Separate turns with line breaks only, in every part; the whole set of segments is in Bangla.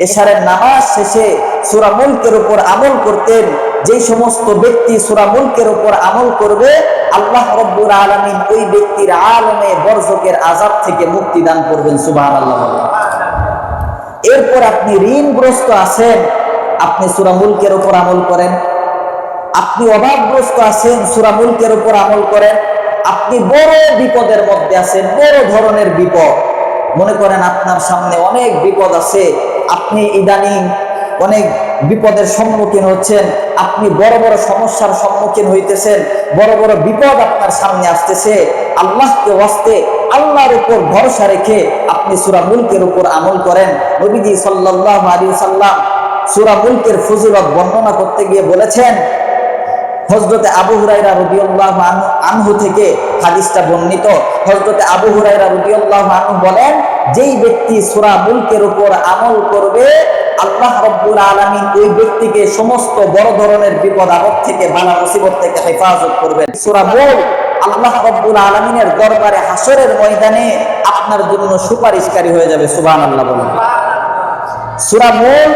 এশারের নামাজ শেষে সূরা মুলকের উপর আমল করতেন। যেই সমস্ত ব্যক্তি সূরা মুলকের উপর আমল করবে, আল্লাহ রাব্বুল আলামিন ওই ব্যক্তির আলমে বরজকের আযাব থেকে মুক্তি দান করবেন। সুবহানাল্লাহ। এরপর আপনি ঋণগ্রস্ত আছেন, আপনি সূরা মুলকের উপর আমল করেন। আপনি অভাবগ্রস্ত আছেন, সূরা মুলকের উপর আমল করেন। আপনি বড় বিপদের মধ্যে আছেন, বড় ধরনের বিপদ, মনে করেন আপনার সামনে অনেক বিপদ আছে, আপনি ইদানিং অনেক বিপদের সম্মুখীন হচ্ছেন, আপনি বড় বড় সমস্যার সম্মুখীন হইতেছেন, বড় বড় বিপদ আপনার সামনে আসতেছে। আল্লাহকে ওয়াস্তে আল্লাহর উপর ভরসা রেখে আপনি সূরা মুলকের উপর আমল করেন। নবীজি সাল্লাল্লাহু আলাইহি ওয়াসাল্লাম সূরা মুলকের ফজিলত বর্ণনা করতে গিয়ে বলেছেন, হযরতে আবু হুরায়রা রাদিয়াল্লাহু আনহু থেকে হাদিসটা বর্ণিত। হযরতে আবু হুরায়রা রাদিয়াল্লাহু আনহু বলেন, যেই ব্যক্তি সূরা মুলকের উপর আমল করবে, আল্লাহ রাব্বুল আলামিন ওই ব্যক্তিকে সমস্ত বড় ধরনের বিপদ আপদ থেকে, বালা মুসিবত থেকে হেফাজত করবেন। সূরা মুলক আল্লাহ রাব্বুল আলামিনের দরবারে হাসরের ময়দানে আপনার জন্য সুপারিশকারী হয়ে যাবে। সুবহানাল্লাহ বলেন। সূরা মুলক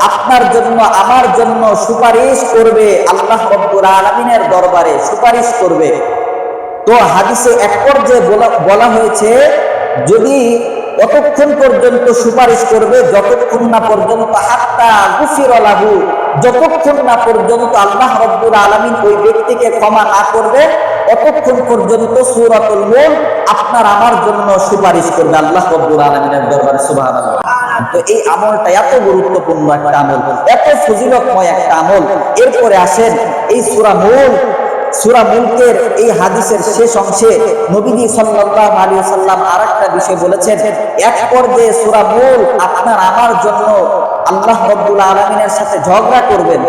আপনার জন্য, আমার জন্য সুপারিশ করবে, আল্লাহ রাব্বুল আলামিনের দরবারে সুপারিশ করবে। তো হাদিসে এক পর্যায়ে বলা হয়েছে, যদি অতক্ষণ পর্যন্ত সুপারিশ করবে যতক্ষণ না পর্যন্ত হাত্তা গুফিরা লাহু, যতক্ষণ না পর্যন্ত আল্লাহ রাব্বুল আলামিন ওই ব্যক্তিকে ক্ষমা না করবেন, অতক্ষণ পর্যন্ত সূরাতুল মুলক আপনার আমার জন্য সুপারিশ করবে আল্লাহ রাব্বুল আলামিনের দরবারে। সুবহানাল্লাহ। তো এই আমলটা এত গুরুত্বপূর্ণ একটা আমল, এত ফজিলতময় একটা আমল। এরপরে আসেন এই সূরা মুলকের এই হাদিসের শেষ অংশে নবীজি সাল্লাল্লাহু আলাইহি ওয়াসাল্লাম আরেকটা বিষয় বলেছেন। এক পর্যায়ে সূরা মুলক আপনার আমার জন্য আল্লাহ রাব্বুল আলামিনের সাথে ঝগড়া করবেন,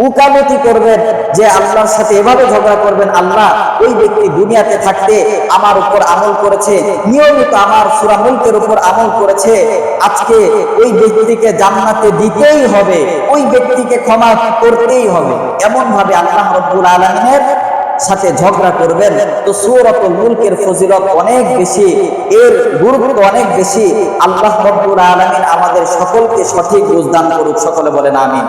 উকালতি করবেন, যে আল্লাহর সাথে এভাবে ঝগড়া করবেন, আল্লাহ ওই ব্যক্তি দুনিয়াতে থাকতে আমার উপর আমল করেছে, নিয়মিত আমার সূরা মুলকের উপর আমল করেছে, আজকে ওই ব্যক্তিকে জান্নাতে দিতেই হবে, ওই ব্যক্তিকে ক্ষমা করতেই হবে, এমন ভাবে আল্লাহ রাব্বুল আলামিনের সাথে ঝগড়া করবেন। তো সূরাতুল মুলকের ফজিলত অনেক বেশি, এর গুরুত্ব অনেক বেশি। আল্লাহ রাব্বুল আলামিন আমাদের সকলকে সঠিক বুঝ দান করুক। সকলে বলেন আমিন।